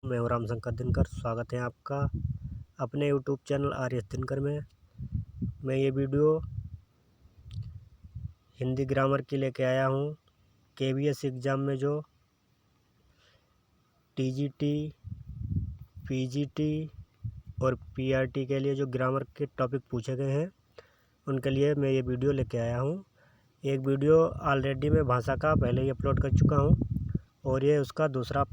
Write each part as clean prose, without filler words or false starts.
मैं हूं रामशंकर दिनकर। स्वागत है आपका अपने यूट्यूब चैनल आर्यस दिनकर में। मैं ये वीडियो हिंदी ग्रामर की लेके आया हूं। केवीएस एग्ज़ाम में जो टीजीटी, पीजीटी और पीआरटी के लिए जो ग्रामर के टॉपिक पूछे गए हैं उनके लिए मैं ये वीडियो लेके आया हूं। एक वीडियो ऑलरेडी मैं भाषा का पहले ही अपलोड कर चुका हूं और ये उसका दूसरा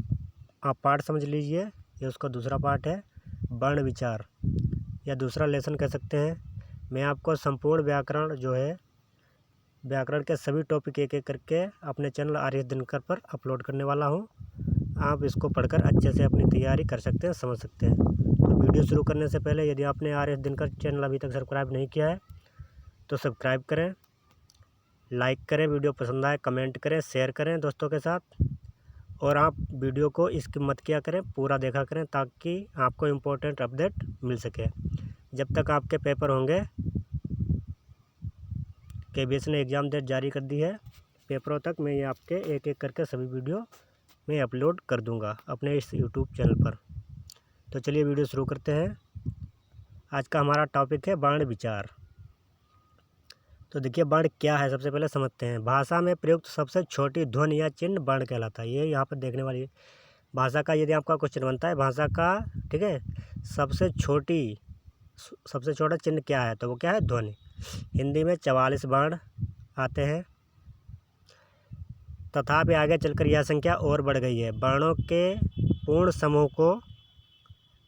आप पार्ट समझ लीजिए। ये उसका दूसरा पार्ट है, वर्ण विचार या दूसरा लेसन कह सकते हैं। मैं आपको संपूर्ण व्याकरण जो है, व्याकरण के सभी टॉपिक एक एक करके अपने चैनल आर्यस दिनकर पर अपलोड करने वाला हूं। आप इसको पढ़कर अच्छे से अपनी तैयारी कर सकते हैं, समझ सकते हैं। तो वीडियो शुरू करने से पहले यदि आपने आर्यस दिनकर चैनल अभी तक सब्सक्राइब नहीं किया है तो सब्सक्राइब करें, लाइक करें, वीडियो पसंद आए कमेंट करें, शेयर करें दोस्तों के साथ। और आप वीडियो को स्किप मत किया करें, पूरा देखा करें ताकि आपको इम्पोर्टेंट अपडेट मिल सके। जब तक आपके पेपर होंगे, केवीएस ने एग्ज़ाम डेट जारी कर दी है, पेपरों तक मैं ये आपके एक एक करके सभी वीडियो मैं अपलोड कर दूंगा अपने इस यूट्यूब चैनल पर। तो चलिए वीडियो शुरू करते हैं। आज का हमारा टॉपिक है वर्ण विचार। तो देखिए वर्ण क्या है, सबसे पहले समझते हैं। भाषा में प्रयुक्त सबसे छोटी ध्वनि या चिन्ह वर्ण कहलाता है। ये यहाँ पर देखने वाली भाषा का यदि आपका क्वेश्चन बनता है, भाषा का, ठीक है, सबसे छोटा चिन्ह क्या है, तो वो क्या है, ध्वनि। हिंदी में 44 वर्ण आते हैं, तथापि आगे चलकर यह संख्या और बढ़ गई है। वर्णों के पूर्ण समूह को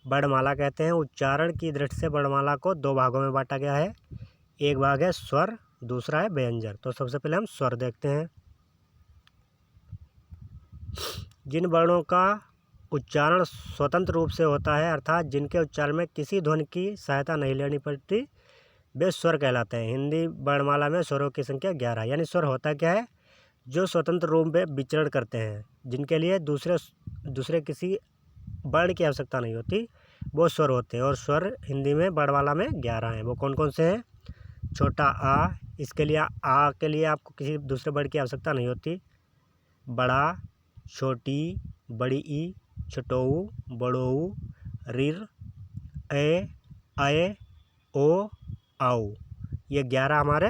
वर्णमाला कहते हैं। उच्चारण की दृष्टि से वर्णमाला को दो भागों में बांटा गया है। एक भाग है स्वर, दूसरा है व्यंजन। तो सबसे पहले हम स्वर देखते हैं। जिन वर्णों का उच्चारण स्वतंत्र रूप से होता है, अर्थात जिनके उच्चारण में किसी ध्वनि की सहायता नहीं लेनी पड़ती, वे स्वर कहलाते हैं। हिंदी वर्णमाला में स्वरों की संख्या 11। यानी स्वर होता क्या है, जो स्वतंत्र रूप में विचरण करते हैं, जिनके लिए दूसरे किसी वर्ण की आवश्यकता नहीं होती, वो स्वर होते हैं। और स्वर हिंदी में वर्णमाला में 11 हैं। वो कौन कौन से हैं? छोटा आ, इसके लिए आ के लिए आपको किसी दूसरे वर्ण की आवश्यकता नहीं होती। बड़ा, छोटी, बड़ी ई, छोटऊ, बड़ोऊ, रिर, ए, अय, ओ, आओ, ये 11 हमारे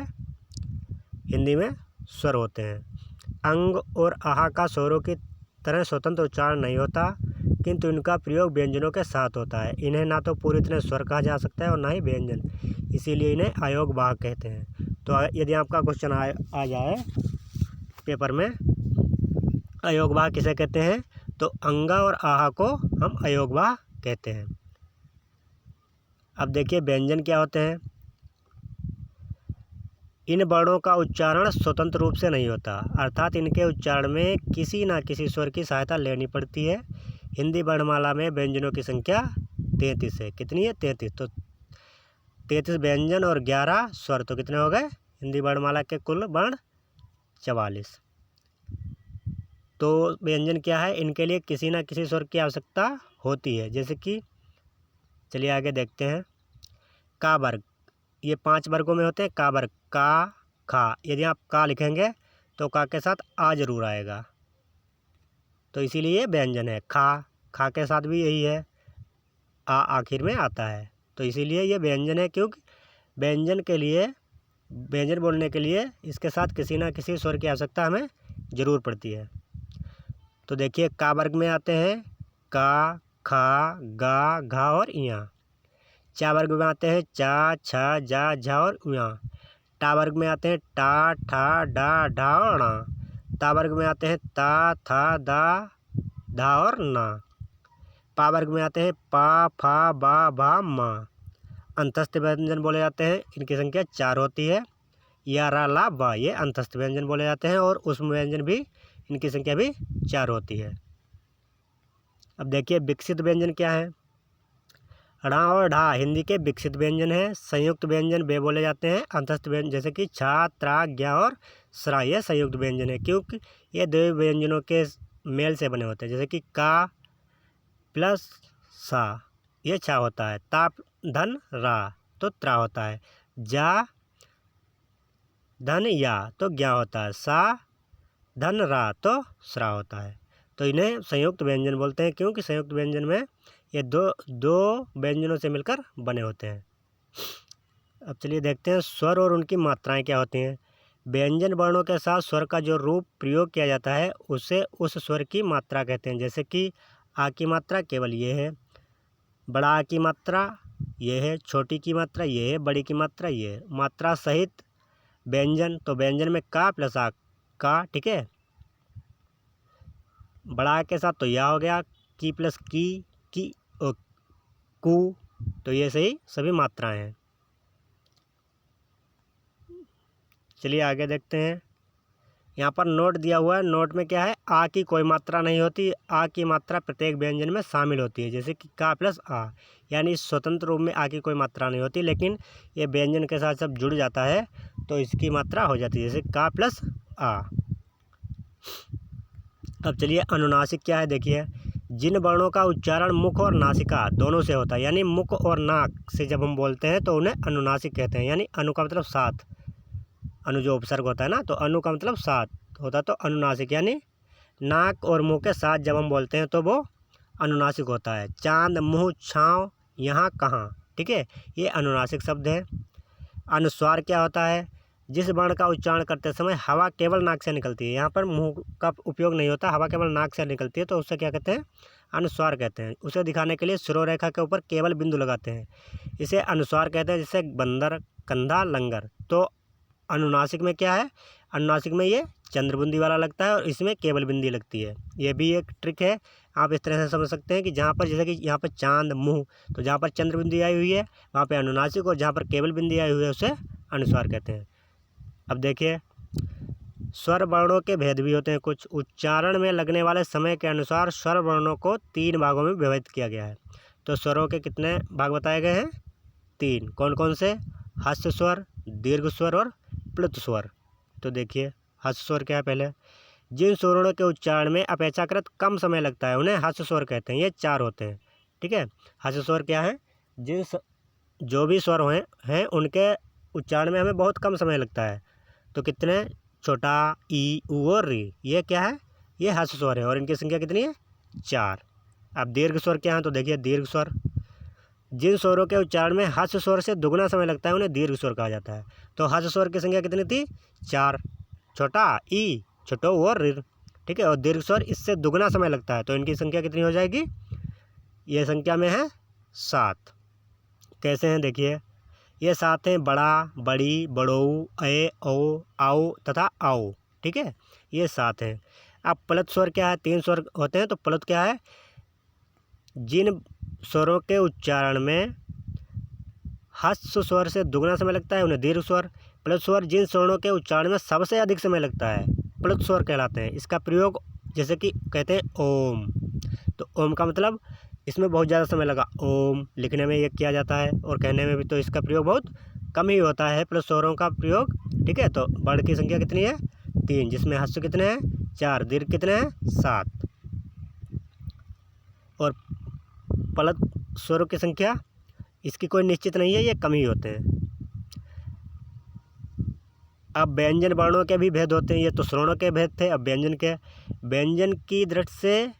हिंदी में स्वर होते हैं। अंग और आहा का स्वरों की तरह स्वतंत्र उच्चारण नहीं होता, किंतु इनका प्रयोग व्यंजनों के साथ होता है। इन्हें ना तो पूरी तरह स्वर कहा जा सकता है और ना ही व्यंजन, इसीलिए इन्हें अयोग वाहक कहते हैं। तो यदि आपका क्वेश्चन आ जाए पेपर में, अयोग वाहक किसे कहते हैं, तो अंगा और आहा को हम अयोग वाहक कहते हैं। अब देखिए व्यंजन क्या होते हैं। इन वर्णों का उच्चारण स्वतंत्र रूप से नहीं होता, अर्थात इनके उच्चारण में किसी न किसी स्वर की सहायता लेनी पड़ती है। हिंदी वर्णमाला में व्यंजनों की संख्या 33 है। कितनी है? 33। तो 33 व्यंजन और 11 स्वर, तो कितने हो गए हिंदी वर्णमाला के कुल वर्ण? 44। तो व्यंजन क्या है, इनके लिए किसी न किसी स्वर की आवश्यकता होती है। जैसे कि चलिए आगे देखते हैं। का वर्ग, ये 5 वर्गों में होते हैं। का वर्ग, का, खा। यदि आप का लिखेंगे तो का के साथ आ जरूर आएगा, तो इसीलिए व्यंजन है। खा के साथ भी यही है, आ आखिर में आता है, तो इसीलिए ये व्यंजन है। क्योंकि व्यंजन बोलने के लिए इसके साथ किसी न किसी स्वर की आवश्यकता हमें ज़रूर पड़ती है। तो देखिए का वर्ग में आते हैं का, खा, गा, घा और इया। चा वर्ग में आते हैं चा, छा, जा, झा और उया। टा वर्ग में आते हैं टा, ठा, डा, ढा और णा। ता वर्ग में आते हैं ता, था, दा, धा और ना। पा वर्ग में आते हैं पा, फा, बा, भा, मा। अंतस्थ व्यंजन बोले जाते हैं, इनकी संख्या 4 होती है। या, रा, ला, बा, ये अंतस्थ व्यंजन बोले जाते हैं। और उसमें व्यंजन भी, इनकी संख्या भी 4 होती है। अब देखिए विकसित व्यंजन क्या है। ढ़ा और ढा हिंदी के विकसित व्यंजन है। संयुक्त व्यंजन वे बोले जाते हैं अंतस्थ व्यंजन, जैसे कि छा, त्रा, ज्ञा और स्रा, ये संयुक्त व्यंजन है, क्योंकि ये दो व्यंजनों के मेल से बने होते हैं। जैसे कि का प्लस सा, ये छा होता है। ता धन रा, तो त्रा होता है। जा धन या, तो ज्ञा होता है। सा धन रा, तो स्रा होता है। तो इन्हें संयुक्त व्यंजन बोलते हैं, क्योंकि संयुक्त व्यंजन में ये दो व्यंजनों से मिलकर बने होते हैं। अब चलिए देखते हैं स्वर और उनकी मात्राएं क्या होती हैं। व्यंजन वर्णों के साथ स्वर का जो रूप प्रयोग किया जाता है उसे उस स्वर की मात्रा कहते हैं। जैसे कि आ की मात्रा केवल ये है, बड़ा आ की मात्रा ये है, छोटी की मात्रा ये है, बड़ी की मात्रा ये है। मात्रा सहित व्यंजन, तो व्यंजन में का प्लस आ का, ठीक है। बड़ा आ के साथ तो या हो गया, की प्लस की और कु, तो ये सही सभी मात्राएं हैं। चलिए आगे देखते हैं। यहाँ पर नोट दिया हुआ है, नोट में क्या है, आ की कोई मात्रा नहीं होती। आ की मात्रा प्रत्येक व्यंजन में शामिल होती है, जैसे कि का प्लस आ, यानी स्वतंत्र रूप में आ की कोई मात्रा नहीं होती, लेकिन ये व्यंजन के साथ सब जुड़ जाता है तो इसकी मात्रा हो जाती है, जैसे का प्लस आ। अब चलिए अनुनासिक क्या है, देखिए। जिन वर्णों का उच्चारण मुख और नासिका दोनों से होता है, यानी मुख और नाक से जब हम बोलते हैं तो उन्हें अनुनासिक कहते हैं। यानी अनु का मतलब साथ, अनु जो उपसर्ग होता है ना, तो अनु का मतलब साथ होता है, तो अनुनासिक यानी नाक और मुंह के साथ जब हम बोलते हैं तो वो अनुनासिक होता है। चांद, मुंह, छाँव, यहाँ, कहाँ, ठीक है, ये अनुनासिक शब्द है। अनुस्वार क्या होता है, जिस वर्ण का उच्चारण करते समय हवा केवल नाक से निकलती है, यहाँ पर मुंह का उपयोग नहीं होता, हवा केवल नाक से निकलती है, तो उससे क्या कहते हैं, अनुस्वार कहते हैं। उसे दिखाने के लिए शिरोरेखा के ऊपर केवल बिंदु लगाते हैं, इसे अनुस्वार कहते हैं। जैसे बंदर, कंधा, लंगर। तो अनुनासिक में क्या है, अनुनासिक में ये चंद्रबिंदी वाला लगता है और इसमें केवल बिंदी लगती है। ये भी एक ट्रिक है, आप इस तरह से समझ सकते हैं कि जहाँ पर जैसे कि यहाँ पर चांद, मुंह, तो जहाँ पर चंद्रबिंदी आई हुई है वहाँ पे अनुनासिक, और जहाँ पर केवल बिंदी आई हुई है उसे अनुस्वार कहते हैं। अब देखिए स्वर वर्णों के भेद भी होते हैं कुछ। उच्चारण में लगने वाले समय के अनुसार स्वर वर्णों को 3 भागों में विभाजित किया गया है। तो स्वरों के कितने भाग बताए गए हैं, 3। कौन कौन से, हस्त स्वर, दीर्घ स्वर और प्लुत स्वर। तो देखिए हस्त स्वर क्या है, पहले जिन स्वरों के उच्चारण में अपेक्षाकृत कम समय लगता है उन्हें हस्त स्वर कहते हैं। ये 4 होते हैं, ठीक है। हस्त स्वर क्या है, जो भी स्वर हैं उनके उच्चारण में हमें बहुत कम समय लगता है। तो कितने, छोटा, ई, ऊ और री, ये क्या है, ये हस्त स्वर है और इनकी संख्या कितनी है, 4। अब दीर्घ स्वर क्या है, तो देखिए दीर्घ स्वर, जिन स्वरों के उच्चारण में हस्त स्वर से दुगना समय लगता है उन्हें दीर्घ स्वर कहा जाता है। तो हस्त स्वर की संख्या कितनी थी, 4, छोटा ई, छोटो और ऋ, ठीक है, और दीर्घ स्वर इससे दुगना समय लगता है, तो इनकी संख्या कितनी हो जाएगी, ये संख्या में है 7। कैसे हैं देखिए, ये 7 हैं, बड़ा, बड़ी, बड़ोऊ, ए, ओ, आओ तथा आओ, ठीक है, ये 7 हैं। अब प्लुत स्वर क्या है, 3 स्वर होते हैं। तो प्लुत क्या है, जिन स्वरों के उच्चारण में हस्त स्वर से दुगना समय लगता है उन्हें दीर्घ स्वर। प्लुत स्वर जिन स्वरों के उच्चारण में सबसे अधिक समय लगता है प्लुत स्वर कहलाते हैं। इसका प्रयोग जैसे कि कहते हैं ओम, तो ओम का मतलब इसमें बहुत ज़्यादा समय लगा, ओम लिखने में ये किया जाता है और कहने में भी तो इसका प्रयोग बहुत कम ही होता है प्लस स्वरों का प्रयोग, ठीक है। तो वर्ण की संख्या कितनी है, 3, जिसमें हस्त कितने हैं, 4, दीर्घ कितने हैं, 7, और प्लुत स्वरों की संख्या इसकी कोई निश्चित नहीं है, ये कम ही होते हैं। अब व्यंजन वर्णों के भी भेद होते हैं, ये तो श्रवणों के भेद थे। अब व्यंजन की दृष्टि से,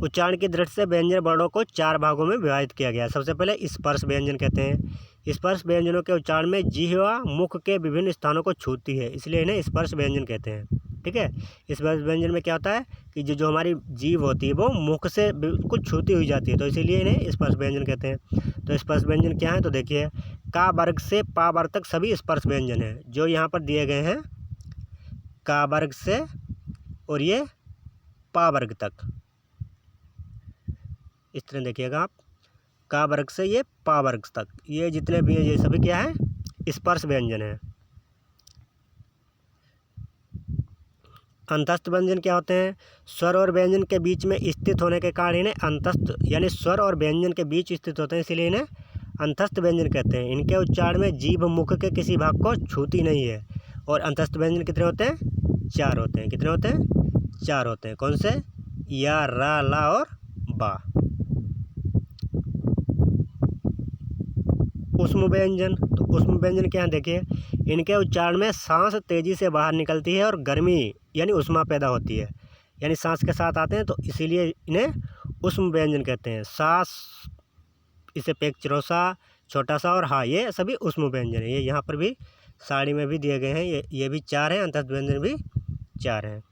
उच्चारण की दृष्टि से व्यंजन वर्णों को 4 भागों में विभाजित किया गया है। सबसे पहले स्पर्श व्यंजन कहते हैं। स्पर्श व्यंजनों के उच्चारण में जिह्वा मुख के विभिन्न स्थानों को छूती है, इसलिए इन्हें स्पर्श व्यंजन कहते हैं, ठीक है। स्पर्श व्यंजन में क्या होता है कि जो हमारी जीभ होती है वो मुख से बिल्कुल छूती हुई जाती है, तो इसीलिए इन्हें स्पर्श व्यंजन कहते हैं। तो स्पर्श व्यंजन क्या है, तो देखिए का वर्ग से पा वर्ग तक सभी स्पर्श व्यंजन हैं जो यहाँ पर दिए गए हैं, का वर्ग से और ये पा वर्ग तक, इस तरह देखिएगा आप, का वर्ग से ये पा वर्ग तक, ये जितने भी हैं ये सभी क्या है, स्पर्श व्यंजन है। अंतस्थ व्यंजन क्या होते हैं, स्वर और व्यंजन के बीच में स्थित होने के कारण इन्हें अंतस्थ, यानी स्वर और व्यंजन के बीच स्थित होते हैं, इसीलिए इन्हें अंतस्थ व्यंजन कहते हैं। इनके उच्चारण में जीभ मुख के किसी भाग को छूती नहीं है। और अंतस्थ व्यंजन कितने होते हैं, 4 होते हैं। कितने होते हैं, 4 होते हैं। कौन से, या, रा, ला और बा। ऊष्म व्यंजन, तो ऊष्म व्यंजन क्या है, देखिए इनके उच्चारण में सांस तेजी से बाहर निकलती है और गर्मी यानी ऊष्मा पैदा होती है। यानी सांस के साथ आते हैं, तो इसीलिए इन्हें उष्म व्यंजन कहते हैं। सास, इसे पेक चिरोसा, छोटा सा और हा, ये सभी उष्म व्यंजन है। ये यहाँ पर भी साड़ी में भी दिए गए हैं। ये भी 4 हैं, अंतस्थ व्यंजन भी 4 हैं।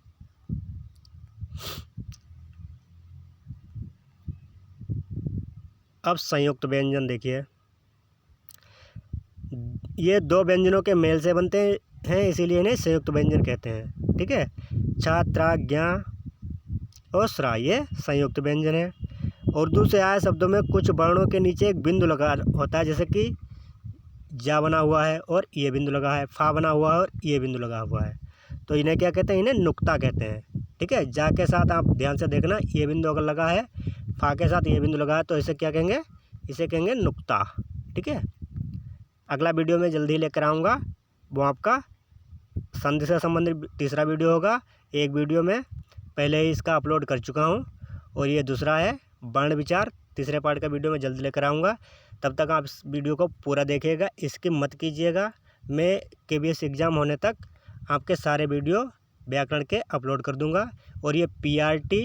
अब संयुक्त व्यंजन देखिए, ये 2 व्यंजनों के मेल से बनते हैं, इसीलिए इन्हें संयुक्त व्यंजन कहते हैं। ठीक है, छा, त्रा, ज्ञा और स्रा, ये संयुक्त व्यंजन है। उर्दू से आए शब्दों में कुछ वर्णों के नीचे एक बिंदु लगा होता है, जैसे कि जा बना हुआ है और ये बिंदु लगा है, फा बना हुआ है और ये बिंदु लगा हुआ है, तो इन्हें क्या कहते हैं? इन्हें नुक्ता कहते हैं। ठीक है, जा के साथ आप ध्यान से देखना, ये बिंदु अगर लगा है, फा के साथ ये बिंदु लगा है, तो इसे क्या कहेंगे? इसे कहेंगे नुक्ता। ठीक है, अगला वीडियो में जल्दी लेकर आऊँगा, वो आपका संधि से संबंधित तीसरा वीडियो होगा। एक वीडियो में पहले ही इसका अपलोड कर चुका हूँ, और ये दूसरा है वर्ण विचार, तीसरे पार्ट का वीडियो मैं जल्दी लेकर आऊँगा। तब तक आप इस वीडियो को पूरा देखिएगा, स्किप मत कीजिएगा। मैं KBS एग्ज़ाम होने तक आपके सारे वीडियो व्याकरण के अपलोड कर दूँगा। और ये PRT,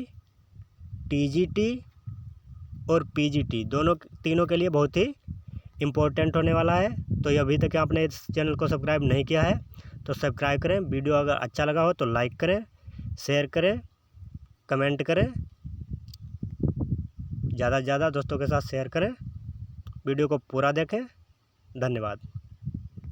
TGT और PGT तीनों के लिए बहुत ही इम्पोर्टेंट होने वाला है। तो ये अभी तक आपने इस चैनल को सब्सक्राइब नहीं किया है तो सब्सक्राइब करें। वीडियो अगर अच्छा लगा हो तो लाइक करें, शेयर करें, कमेंट करें, ज़्यादा से ज़्यादा दोस्तों के साथ शेयर करें। वीडियो को पूरा देखें। धन्यवाद।